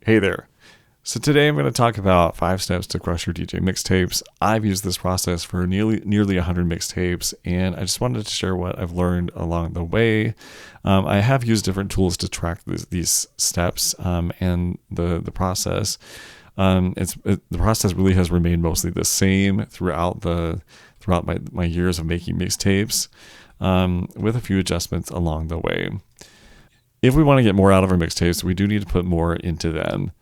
Hey there. So today I'm going to talk about 5 steps to crush your DJ mixtapes. I've used this process for nearly 100 mixtapes, and I just wanted to share what I've learned along the way. I have used different tools to track these steps and the process. The process really has remained mostly the same throughout my years of making mixtapes, with a few adjustments along the way. If we want to get more out of our mixtapes, we do need to put more into them.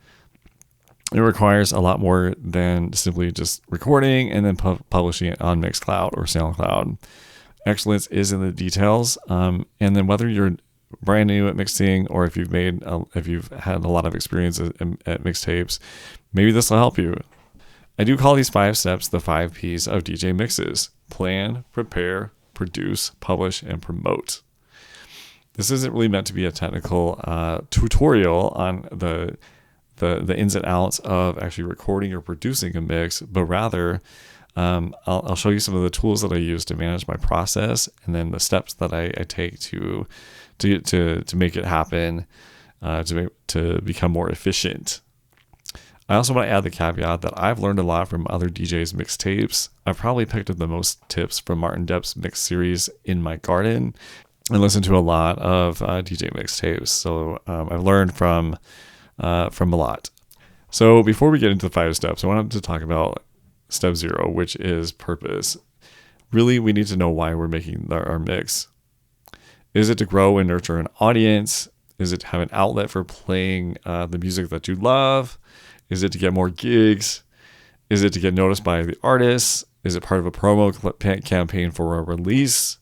It requires a lot more than simply just recording and then publishing it on Mixcloud or SoundCloud. Excellence is in the details, and then whether you're brand new at mixing or if you've had a lot of experience at mixtapes, maybe this will help you. I do call these 5 steps the 5 P's of DJ mixes: plan, prepare, produce, publish, and promote. This isn't really meant to be a technical tutorial on the ins and outs of actually recording or producing a mix, but rather I'll show you some of the tools that I use to manage my process, and then the steps that I take to make it happen, to become more efficient. I also want to add the caveat that I've learned a lot from other DJs' mixtapes. I've probably picked up the most tips from Martin Depp's mix series In My Garden, and listened to a lot of DJ mixtapes. So I've learned from a lot. So before we get into the 5 steps, I wanted to talk about step 0, which is purpose. Really, we need to know why we're making our mix. Is it to grow and nurture an audience? Is it to have an outlet for playing the music that you love? Is it to get more gigs? Is it to get noticed by the artists? Is it part of a promo campaign for a release?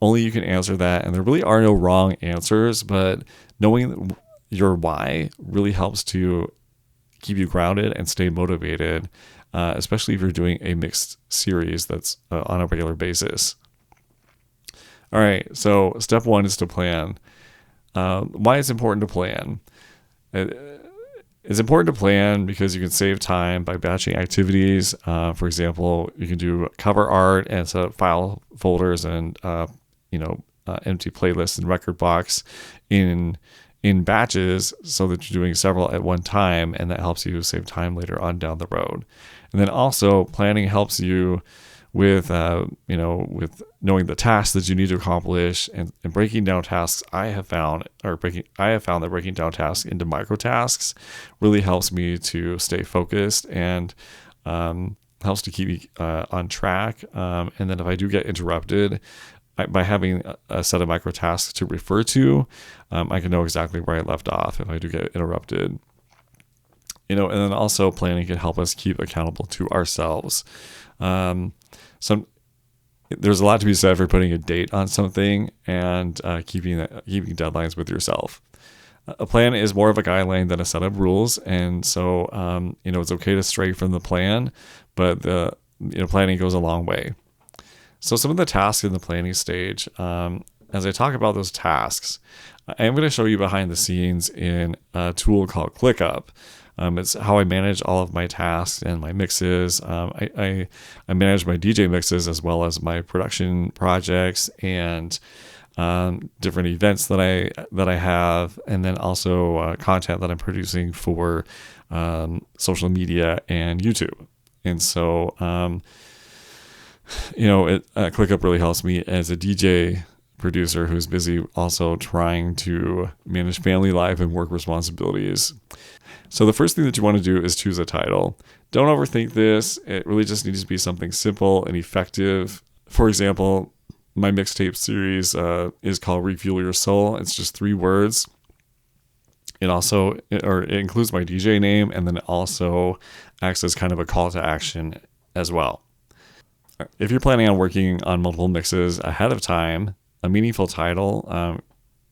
Only you can answer that, and there really are no wrong answers, but knowing your why really helps to keep you grounded and stay motivated, especially if you're doing a mixed series that's on a regular basis. All right, so step 1 is to plan. Why it's important to plan. It's important to plan because you can save time by batching activities. For example, you can do cover art and set up file folders and empty playlists in rekordbox in batches, so that you're doing several at one time, and that helps you save time later on down the road. And then also planning helps you with knowing the tasks that you need to accomplish and breaking down tasks. I have found that breaking down tasks into micro tasks really helps me to stay focused and helps to keep me on track. And then if I do get interrupted, by having a set of micro tasks to refer to, I can know exactly where I left off if I do get interrupted. And then also planning can help us keep accountable to ourselves. There's a lot to be said for putting a date on something and keeping deadlines with yourself. A plan is more of a guideline than a set of rules, and so it's okay to stray from the plan, but the planning goes a long way. So some of the tasks in the planning stage, as I talk about those tasks, I am going to show you behind the scenes in a tool called ClickUp. It's how I manage all of my tasks and my mixes. I manage my DJ mixes as well as my production projects and different events that I have, and then also content that I'm producing for social media and YouTube. And so ClickUp really helps me as a DJ producer who's busy also trying to manage family life and work responsibilities. So the first thing that you want to do is choose a title. Don't overthink this. It really just needs to be something simple and effective. For example, my mixtape series is called Refuel Your Soul. It's just 3 words. It includes my DJ name, and then it also acts as kind of a call to action as well. If you're planning on working on multiple mixes ahead of time, a meaningful title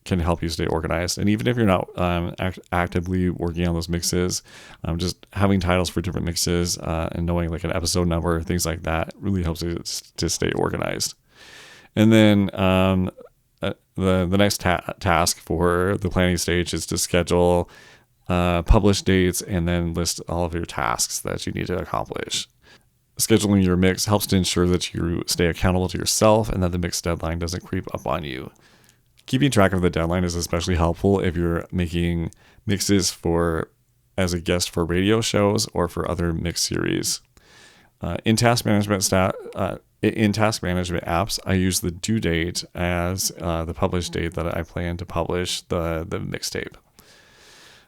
can help you stay organized. And even if you're not actively working on those mixes, just having titles for different mixes and knowing like an episode number, things like that, really helps you to stay organized. And then the next task for the planning stage is to schedule publish dates and then list all of your tasks that you need to accomplish. Scheduling your mix helps to ensure that you stay accountable to yourself and that the mix deadline doesn't creep up on you. Keeping track of the deadline is especially helpful if you're making mixes for as a guest for radio shows or for other mix series. In task management apps, I use the due date as the publish date that I plan to publish the mixtape.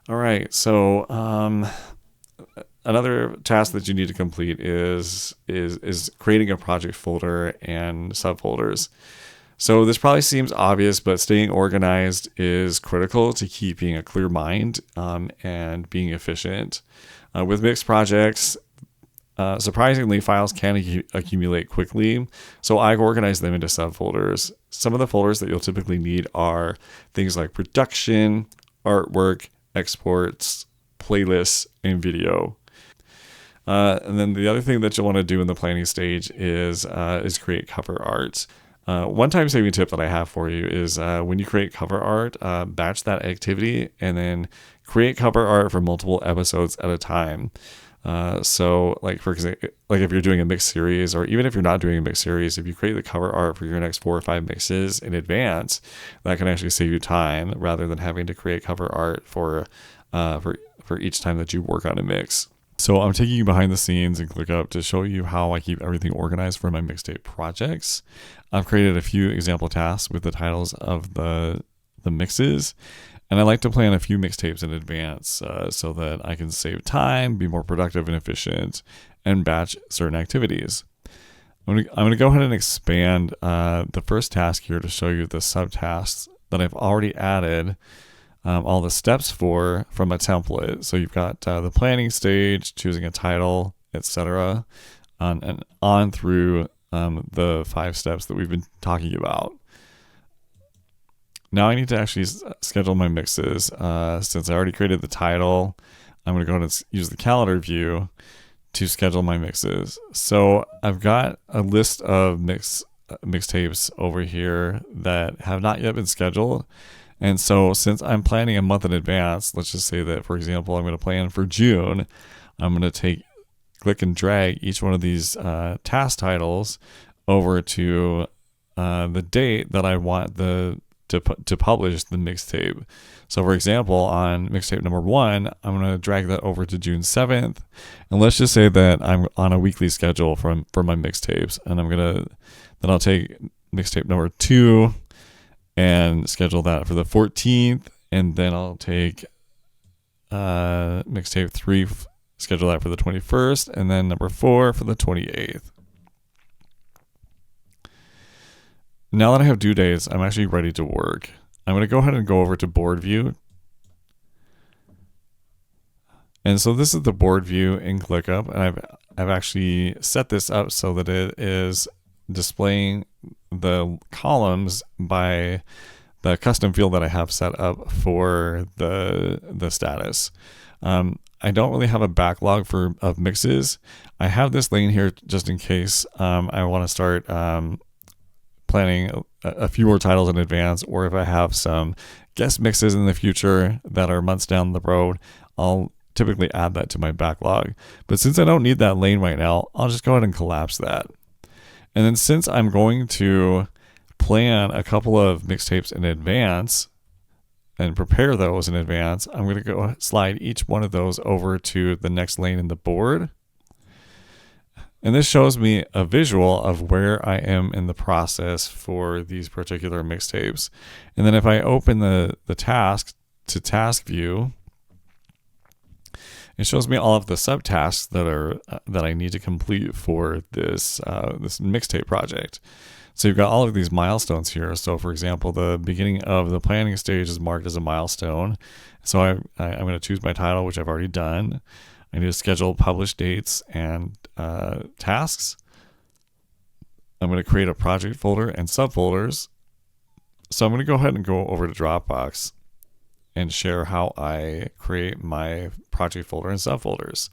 All right, so another task that you need to complete is creating a project folder and subfolders. So this probably seems obvious, but staying organized is critical to keeping a clear mind and being efficient. With mixed projects, surprisingly, files can accumulate quickly, so I've organized them into subfolders. Some of the folders that you'll typically need are things like production, artwork, exports, playlists, and video. And then the other thing that you'll want to do in the planning stage is create cover art. One time saving tip that I have for you is when you create cover art, batch that activity and then create cover art for multiple episodes at a time. So like, for example, like if you're doing a mix series, or even if you're not doing a mix series, if you create the cover art for your next 4 or 5 mixes in advance, that can actually save you time rather than having to create cover art for each time that you work on a mix. So I'm taking you behind the scenes in ClickUp to show you how I keep everything organized for my mixtape projects. I've created a few example tasks with the titles of the mixes, and I like to plan a few mixtapes in advance so that I can save time, be more productive and efficient, and batch certain activities. I'm gonna go ahead and expand the first task here to show you the subtasks that I've already added all the steps from a template. So you've got the planning stage, choosing a title, etc., and on through the 5 steps that we've been talking about. Now I need to actually schedule my mixes. Since I already created the title, I'm going to go ahead and use the calendar view to schedule my mixes. So I've got a list of mixtapes over here that have not yet been scheduled. And so since I'm planning a month in advance, let's just say that, for example, I'm going to plan for June, I'm going to click and drag each one of these task titles over to the date that I want to publish the mixtape. So for example, on mixtape number 1, I'm going to drag that over to June 7th. And let's just say that I'm on a weekly schedule for my mixtapes. And then I'll take mixtape number 2 and schedule that for the 14th. And then I'll take mixtape 3, schedule that for the 21st. And then number 4 for the 28th. Now that I have due dates, I'm actually ready to work. I'm going to go ahead and go over to board view. And so this is the board view in ClickUp, and I've actually set this up so that it is displaying the columns by the custom field that I have set up for the status. I don't really have a backlog of mixes. I have this lane here just in case I want to start planning a few more titles in advance, or if I have some guest mixes in the future that are months down the road, I'll typically add that to my backlog. But since I don't need that lane right now, I'll just go ahead and collapse that. And then since I'm going to plan a couple of mixtapes in advance and prepare those in advance, I'm going to go slide each one of those over to the next lane in the board. And this shows me a visual of where I am in the process for these particular mixtapes. And then if I open the task to task view, it shows me all of the subtasks that I need to complete for this mixtape project. So you've got all of these milestones here. So for example, the beginning of the planning stage is marked as a milestone. So I'm going to choose my title, which I've already done. I need to schedule publish dates and tasks. I'm going to create a project folder and subfolders. So I'm going to go ahead and go over to Dropbox and share how I create my project folder and subfolders.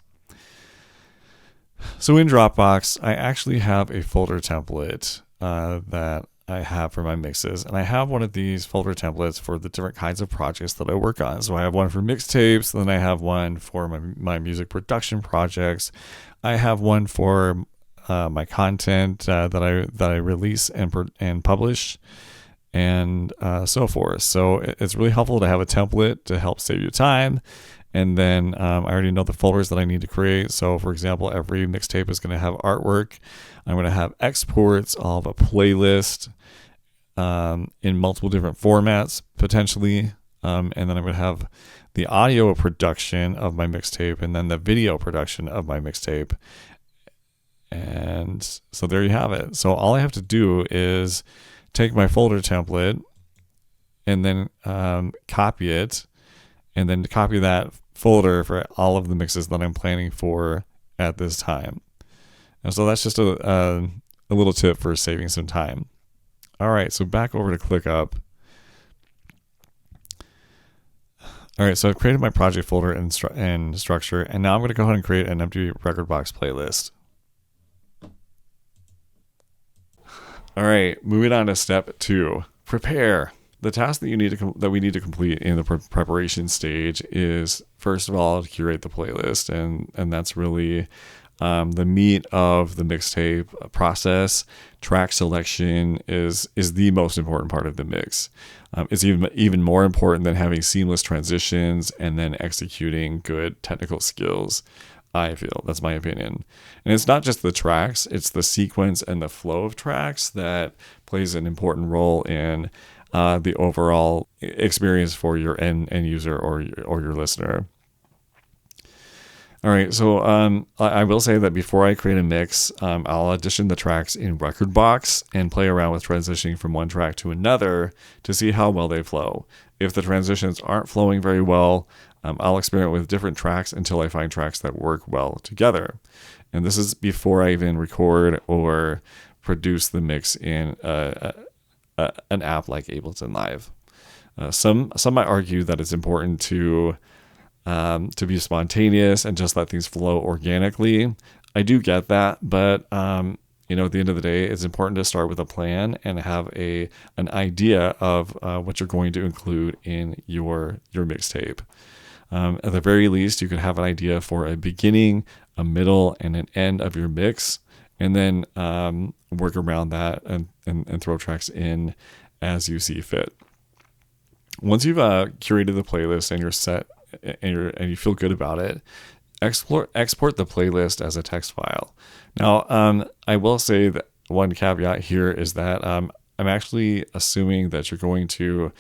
So in Dropbox, I actually have a folder template that I have for my mixes. And I have one of these folder templates for the different kinds of projects that I work on. So I have one for mixtapes, then I have one for my music production projects. I have one for my content that I release and publish, and so forth. So it's really helpful to have a template to help save you time And then I already know the folders that I need to create. So for example, every mixtape is going to have artwork. I'm going to have exports of a playlist in multiple different formats potentially. And then I'm going to have the audio production of my mixtape and then the video production of my mixtape. And so there you have it. So all I have to do is take my folder template and then copy it, and then copy that folder for all of the mixes that I'm planning for at this time. And so that's just a little tip for saving some time. All right, so back over to ClickUp. All right, so I've created my project folder and structure, and now I'm going to go ahead and create an empty rekordbox playlist. All right, moving on to step 2, prepare. The task that we need to complete in the preparation stage is, first of all, to curate the playlist, and that's really the meat of the mixtape process. Track selection is the most important part of the mix. It's even more important than having seamless transitions and then executing good technical skills. I feel that's my opinion. And it's not just the tracks, it's the sequence and the flow of tracks that plays an important role in the overall experience for your end user or your listener. All right, so I will say that before I create a mix, I'll audition the tracks in rekordbox and play around with transitioning from one track to another to see how well they flow. If the transitions aren't flowing very well, I'll experiment with different tracks until I find tracks that work well together. And this is before I even record or produce the mix in an app like Ableton Live. Some might argue that it's important to be spontaneous and just let things flow organically. I do get that, but at the end of the day, it's important to start with a plan and have an idea of what you're going to include in your mixtape. At the very least, you could have an idea for a beginning, a middle, and an end of your mix, and then work around that and throw tracks in as you see fit. Once you've curated the playlist and you're set and you feel good about it, export the playlist as a text file. Now, I will say that one caveat here is that I'm actually assuming that you're going to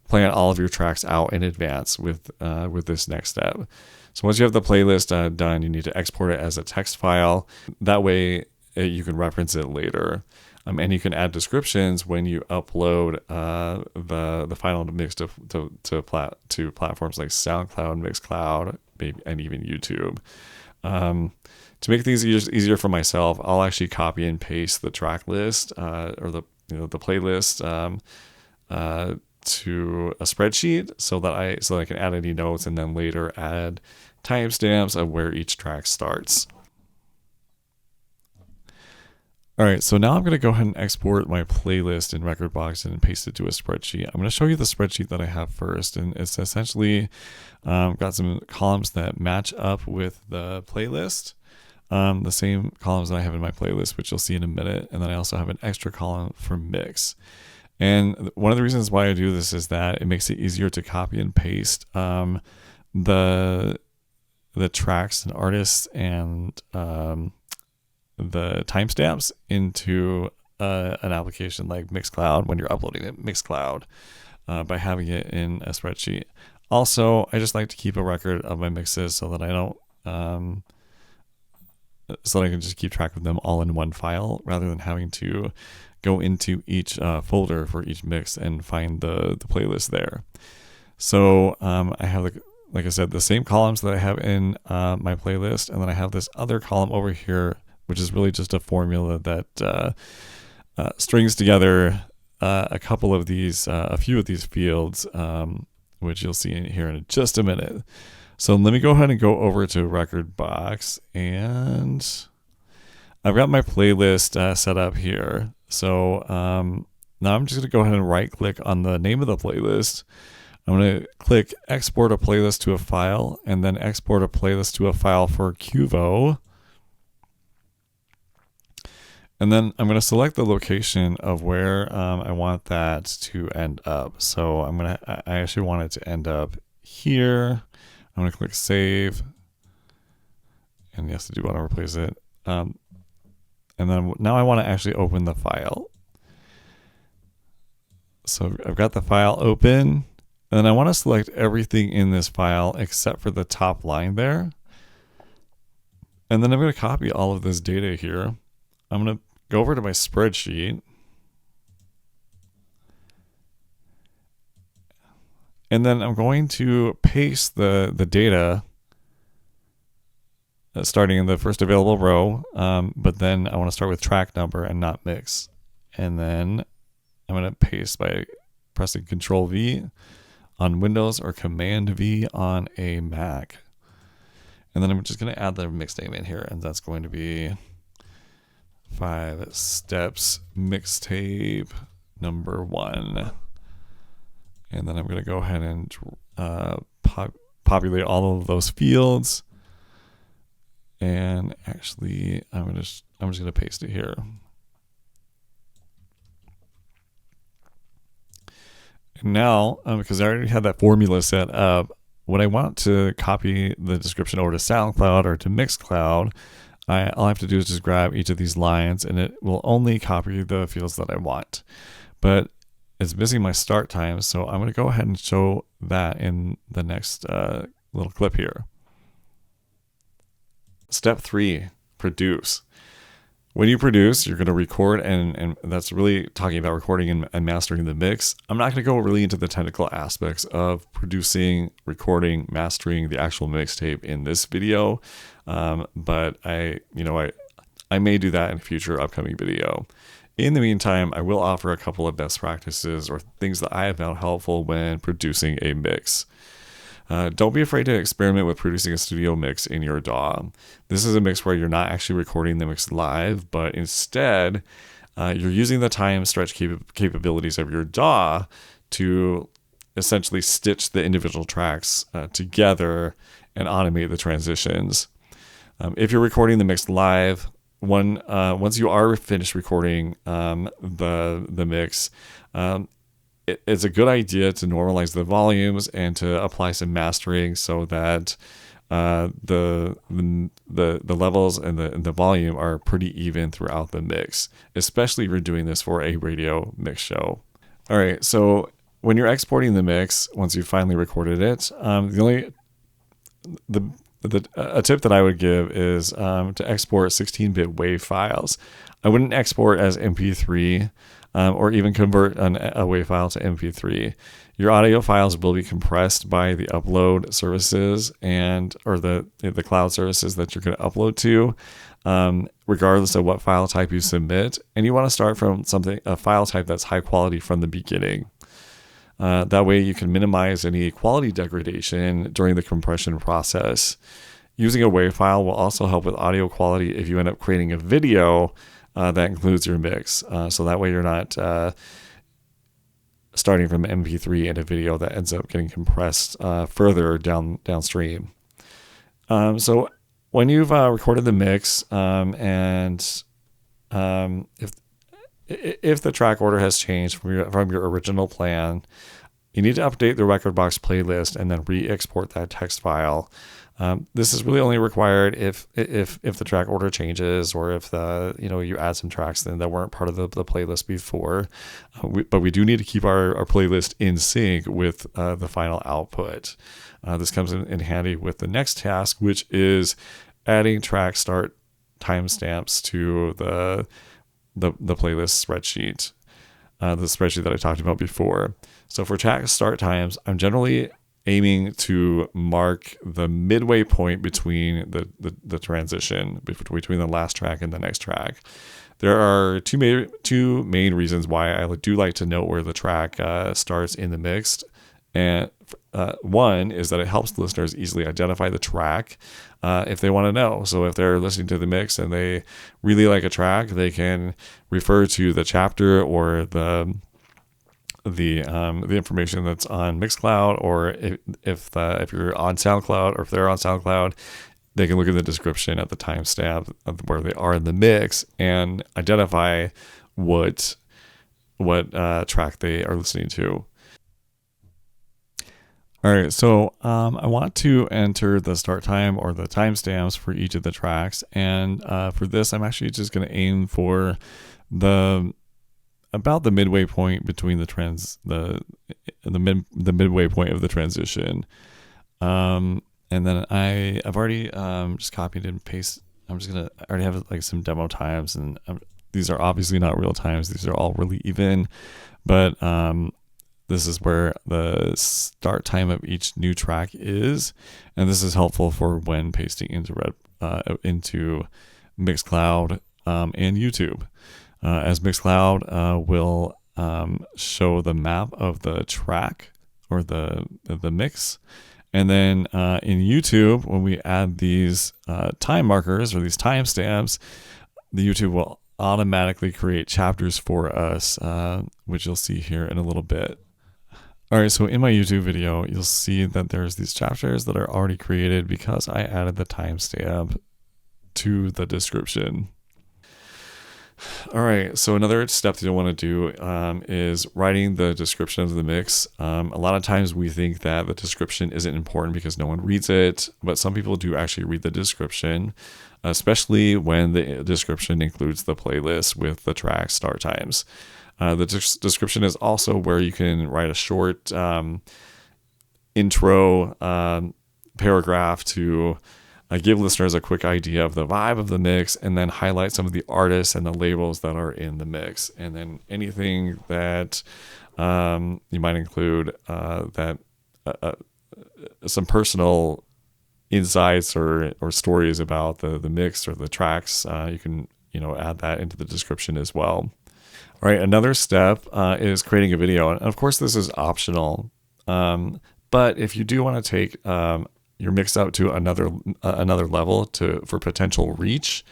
plan all of your tracks out in advance with this next step. So once you have the playlist done, you need to export it as a text file. That way you can reference it later. And you can add descriptions when you upload the final mix to platforms like SoundCloud, Mixcloud, and even YouTube. To make things easier for myself, I'll actually copy and paste the track list or the playlist to a spreadsheet so that I can add any notes and then later add timestamps of where each track starts. All right, so now I'm going to go ahead and export my playlist in rekordbox and paste it to a spreadsheet. I'm going to show you the spreadsheet that I have first, and it's essentially got some columns that match up with the playlist, the same columns that I have in my playlist, which you'll see in a minute, and then I also have an extra column for mix. And one of the reasons why I do this is that it makes it easier to copy and paste the tracks and artists and the timestamps into an application like Mixcloud when you're uploading it, Mixcloud, by having it in a spreadsheet. Also, I just like to keep a record of my mixes so that I don't, so that I can just keep track of them all in one file rather than having to go into each folder for each mix and find the playlist there. So I have, like I said, the same columns that I have in my playlist, and then I have this other column over here, which is really just a formula that strings together a few of these fields, which you'll see in here in just a minute. So let me go ahead and go over to rekordbox, and I've got my playlist set up here. So now I'm just going to go ahead and right click on the name of the playlist. I'm going to click export a playlist to a file, and then export a playlist to a file for Qvo. And then I'm going to select the location of where I want that to end up. So I actually want it to end up here. I'm going to click save. And yes, I do want to replace it. And then now I want to actually open the file. So I've got the file open. And then I want to select everything in this file except for the top line there. And then I'm going to copy all of this data here. I'm going to go over to my spreadsheet. And then I'm going to paste the data starting in the first available row, but then I want to start with track number and not mix. And then I'm going to paste by pressing Control V on Windows or Command V on a Mac. And then I'm just going to add the mix name in here, and that's going to be 5 Steps Mixtape number 1. And then I'm going to go ahead and populate all of those fields. And actually, I'm just going to paste it here. And now, because I already had that formula set up, when I want to copy the description over to SoundCloud or to Mixcloud, all I have to do is just grab each of these lines, and it will only copy the fields that I want. But it's missing my start time, so I'm going to go ahead and show that in the next little clip here. Step 3, produce. When you produce, you're going to record, and that's really talking about recording and mastering the mix. I'm not going to go really into the technical aspects of producing, recording, mastering the actual mixtape in this video, but I may do that in a future upcoming video. In the meantime, I will offer a couple of best practices or things that I have found helpful when producing a mix. Don't be afraid to experiment with producing a studio mix in your DAW. This is a mix where you're not actually recording the mix live, but instead you're using the time stretch capabilities of your DAW to essentially stitch the individual tracks together and automate the transitions. If you're recording the mix live, once you are finished recording the mix, it's a good idea to normalize the volumes and to apply some mastering so that the levels and the volume are pretty even throughout the mix, especially if you're doing this for a radio mix show. All right, so when you're exporting the mix, once you've finally recorded it, a tip that I would give is to export 16-bit WAV files. I wouldn't export as MP3 or even convert a WAV file to MP3. Your audio files will be compressed by the upload services or the cloud services that you're going to upload to, regardless of what file type you submit. And you want to start from a file type that's high quality from the beginning. That way you can minimize any quality degradation during the compression process. Using a WAV file will also help with audio quality if you end up creating a video that includes your mix. So that way you're not starting from MP3 in a video that ends up getting compressed further downstream. So when you've recorded the mix, and if the track order has changed from your original plan, you need to update the rekordbox playlist and then re-export that text file. This is really only required if the track order changes, or if you add some tracks that weren't part of the playlist before. But we do need to keep our playlist in sync with the final output. This comes in handy with the next task, which is adding track start timestamps to the playlist spreadsheet, the spreadsheet that I talked about before. So for track start times, I'm generally aiming to mark the midway point between the transition between the last track and the next track. There are two main reasons why I do like to note where the track starts in the mix. And one is that it helps listeners easily identify the track if they want to know. So if they're listening to the mix and they really like a track, they can refer to the chapter or the information that's on Mixcloud, or if you're on SoundCloud, or if they're on SoundCloud, they can look at the description at the timestamp of where they are in the mix and identify what track they are listening to. All right, so I want to enter the start time or the timestamps for each of the tracks, and for this, I'm actually just going to aim for the about the midway point between the midway point of the transition. And then I've already just copied and pasted. I already have like some demo times, and these are obviously not real times. These are all really even, but this is where the start time of each new track is, and this is helpful for when pasting into Mixcloud and YouTube, as Mixcloud will show the map of the track or the mix, and then in YouTube, when we add these time markers or these timestamps, the YouTube will automatically create chapters for us, which you'll see here in a little bit. All right, so in my YouTube video, you'll see that there's these chapters that are already created because I added the timestamp to the description. All right, so another step that you'll want to do is writing the description of the mix. A lot of times we think that the description isn't important because no one reads it, but some people do actually read the description, especially when the description includes the playlist with the track start times. The description is also where you can write a short intro paragraph to give listeners a quick idea of the vibe of the mix, and then highlight some of the artists and the labels that are in the mix, and then anything that you might include that some personal insights or stories about the mix or the tracks. You can add that into the description as well. All right, another step is creating a video, and of course this is optional, but if you do want to take your mix up to another level for potential reach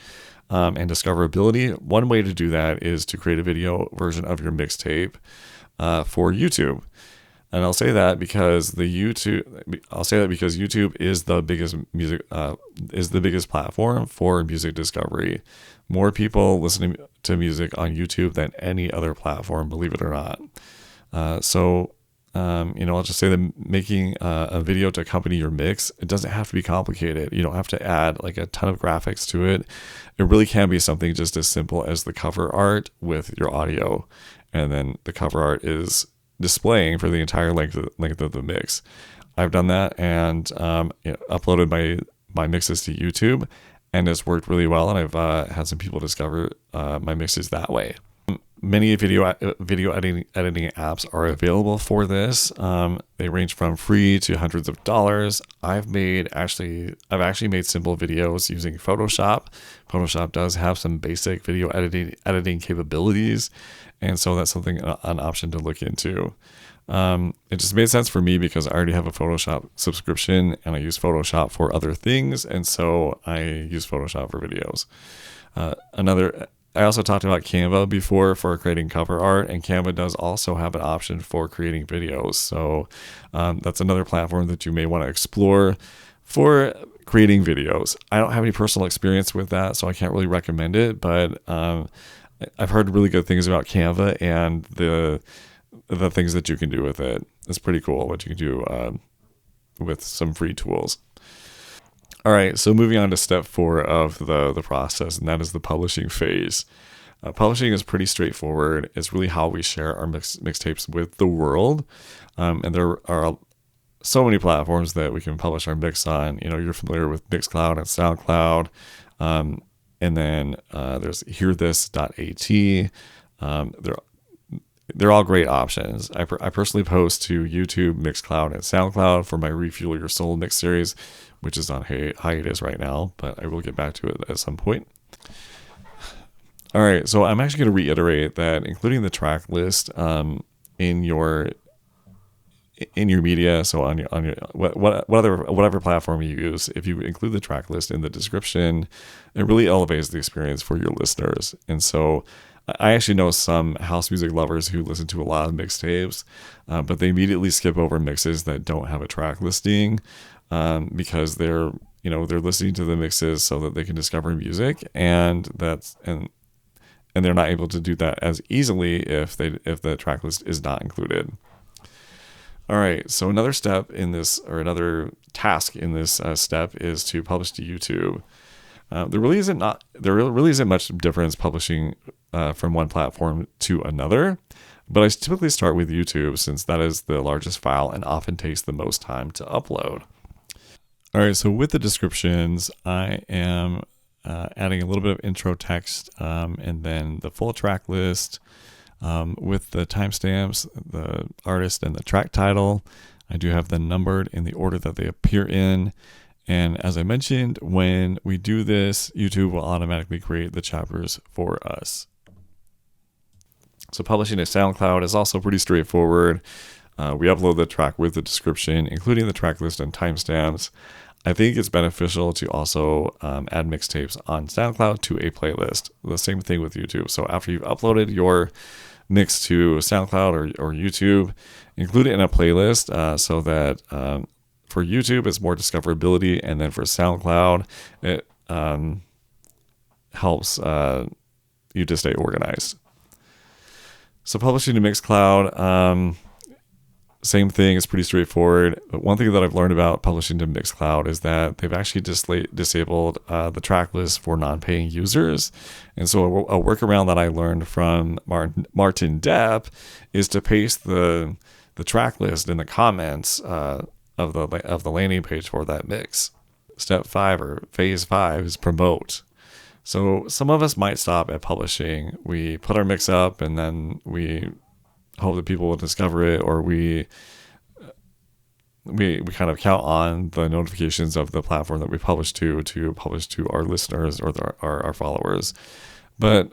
and discoverability, one way to do that is to create a video version of your mixtape for YouTube. And I'll say that because YouTube is the biggest platform for music discovery. More people listening to music on YouTube than any other platform, believe it or not. I'll just say that making a video to accompany your mix, it doesn't have to be complicated. You don't have to add like a ton of graphics to it. It really can be something just as simple as the cover art with your audio, and then the cover art is displaying for the entire length of the mix. I've done that and uploaded my mixes to YouTube, and it's worked really well, and I've had some people discover my mixes that way. Many video editing apps are available for this. They range from free to hundreds of dollars. I've actually made simple videos using Photoshop. Photoshop does have some basic video editing capabilities, and so that's an option to look into. It just made sense for me because I already have a Photoshop subscription and I use Photoshop for other things, and so I use Photoshop for videos. I also talked about Canva before for creating cover art, and Canva does also have an option for creating videos. So that's another platform that you may want to explore for creating videos. I don't have any personal experience with that, so I can't really recommend it, but I've heard really good things about Canva and the things that you can do with it. It's pretty cool what you can do with some free tools. All right, so moving on to step 4 of the process, and that is the publishing phase. Publishing is pretty straightforward. It's really how we share our mixtapes with the world, and there are so many platforms that we can publish our mix on. You're familiar with Mixcloud and SoundCloud, and then there's hearthis.at. They're all great options. I personally post to YouTube, Mixcloud, and SoundCloud for my Refuel Your Soul mix series, which is on hiatus right now, but I will get back to it at some point. All right, so I'm actually going to reiterate that including the track list in your media, so on your whatever platform you use, if you include the track list in the description, it really elevates the experience for your listeners. And so I actually know some house music lovers who listen to a lot of mixtapes, but they immediately skip over mixes that don't have a track listing because they're listening to the mixes so that they can discover music, and they're not able to do that as easily if the track list is not included. All right. So another step in this, or another task in this step, is to publish to YouTube. There really isn't much difference publishing from one platform to another, but I typically start with YouTube since that is the largest file and often takes the most time to upload. All right, so with the descriptions, I am adding a little bit of intro text and then the full track list with the timestamps, the artist, and the track title. I do have them numbered in the order that they appear in. And as I mentioned, when we do this, YouTube will automatically create the chapters for us. So publishing to SoundCloud is also pretty straightforward. We upload the track with the description, including the track list and timestamps. I think it's beneficial to also add mixtapes on SoundCloud to a playlist. The same thing with YouTube. So after you've uploaded your mix to SoundCloud or YouTube, include it in a playlist so that for YouTube, it's more discoverability, and then for SoundCloud, it helps you to stay organized. So publishing to Mixcloud, same thing. It's pretty straightforward. But one thing that I've learned about publishing to Mixcloud is that they've actually disabled the track list for non-paying users. And so a workaround that I learned from Martin Depp is to paste the track list in the comments of the landing page for that mix. Step 5 or phase 5 is promote. So some of us might stop at publishing. We put our mix up and then we hope that people will discover it, or we kind of count on the notifications of the platform that we publish to publish to our listeners or our followers. But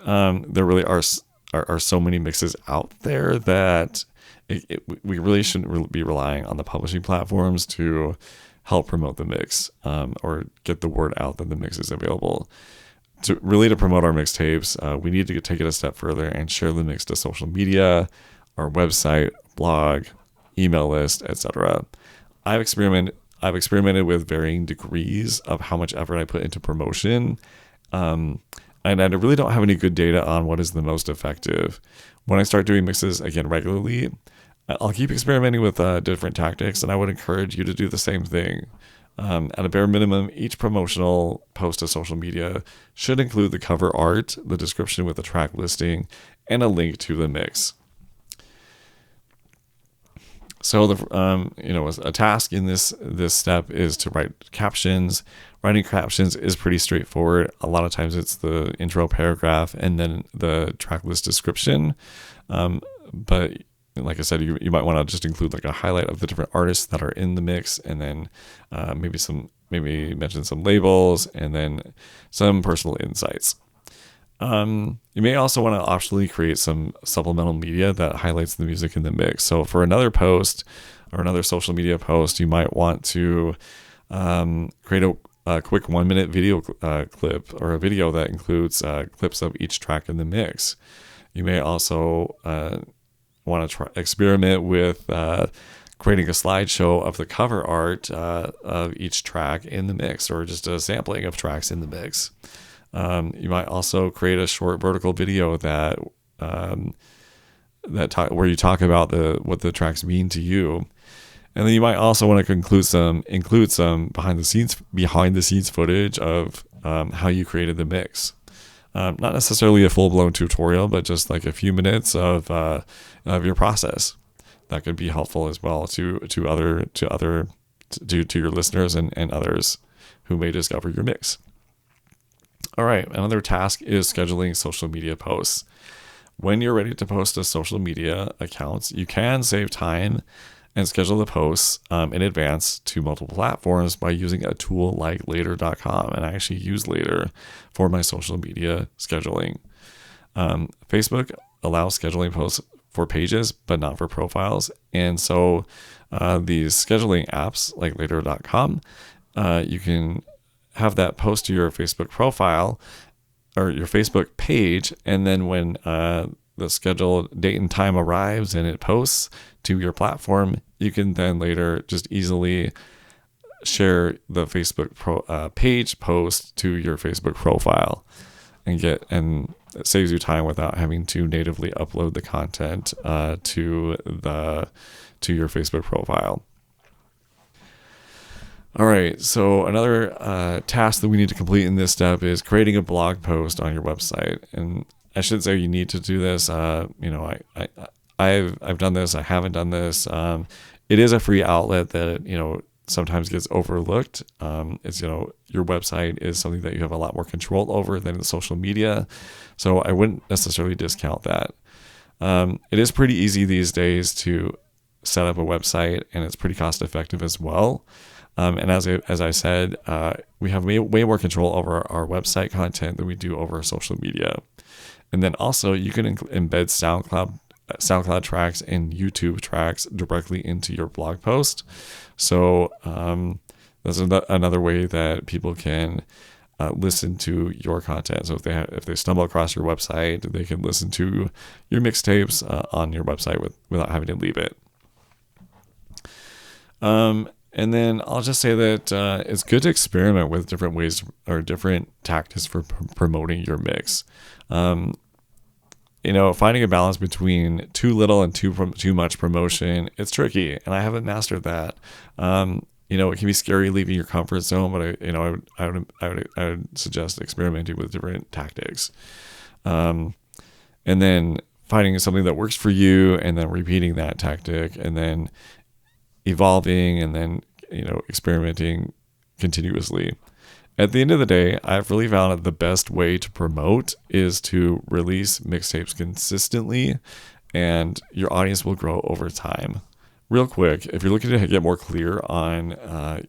there really are so many mixes out there that we really shouldn't be relying on the publishing platforms to help promote the mix or get the word out that the mix is available. To promote our mixtapes, we need to take it a step further and share the mix to social media, our website, blog, email list, etc. I've experimented with varying degrees of how much effort I put into promotion, and I really don't have any good data on what is the most effective. When I start doing mixes again regularly, I'll keep experimenting with different tactics, and I would encourage you to do the same thing. At a bare minimum, each promotional post to social media should include the cover art, the description with the track listing, and a link to the mix. So a task in this step is to write captions. Writing captions is pretty straightforward. A lot of times it's the intro paragraph and then the track list description. But like I said, you might want to just include like a highlight of the different artists that are in the mix, and then maybe mention some labels, and then some personal insights. You may also want to optionally create some supplemental media that highlights the music in the mix. So for another post or another social media post, you might want to create a quick 1-minute video clip, or a video that includes clips of each track in the mix. You may also want to experiment with creating a slideshow of the cover art of each track in the mix, or just a sampling of tracks in the mix. You might also create a short vertical video that where you talk about what the tracks mean to you. And then you might also want to include some behind the scenes footage of how you created the mix. Not necessarily a full-blown tutorial, but just like a few minutes of your process. That could be helpful as well to your listeners and others who may discover your mix. All right, another task is scheduling social media posts. When you're ready to post to social media accounts, you can save time and schedule the posts in advance to multiple platforms by using a tool like later.com. And I actually use Later for my social media scheduling. Facebook allows scheduling posts for pages, but not for profiles. And so these scheduling apps like later.com, you can have that post to your Facebook profile or your Facebook page. And then when the scheduled date and time arrives and it posts to your platform, you can then later just easily share the Facebook page post to your Facebook profile and it saves you time without having to natively upload the content to to your Facebook profile. All right, so another task that we need to complete in this step is creating a blog post on your website. And I shouldn't say you need to do this. I've done this. I haven't done this. It is a free outlet that sometimes gets overlooked. It's your website is something that you have a lot more control over than the social media, so I wouldn't necessarily discount that. It is pretty easy these days to set up a website, and it's pretty cost effective as well. And as I said, we have way more control over our website content than we do over social media. And then also you can embed SoundCloud tracks and YouTube tracks directly into your blog post. So that's another way that people can listen to your content. So if they stumble across your website, they can listen to your mixtapes on your website without having to leave it. And then I'll just say that it's good to experiment with different ways or different tactics for promoting your mix. Finding a balance between too little and too much promotion, it's tricky, and I haven't mastered that. It can be scary leaving your comfort zone, but I would suggest experimenting with different tactics, and then finding something that works for you, and then repeating that tactic, and then evolving, and then experimenting continuously. At the end of the day, I've really found that the best way to promote is to release mixtapes consistently, and your audience will grow over time. Real quick, if you're looking to get more clear on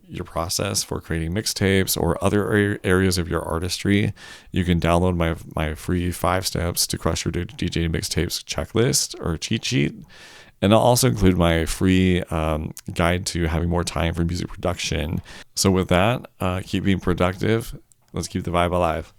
your process for creating mixtapes or other areas of your artistry, you can download my free 5 steps to crush your DJ mixtapes checklist or cheat sheet. And I'll also include my free guide to having more time for music production. So with that, keep being productive. Let's keep the vibe alive.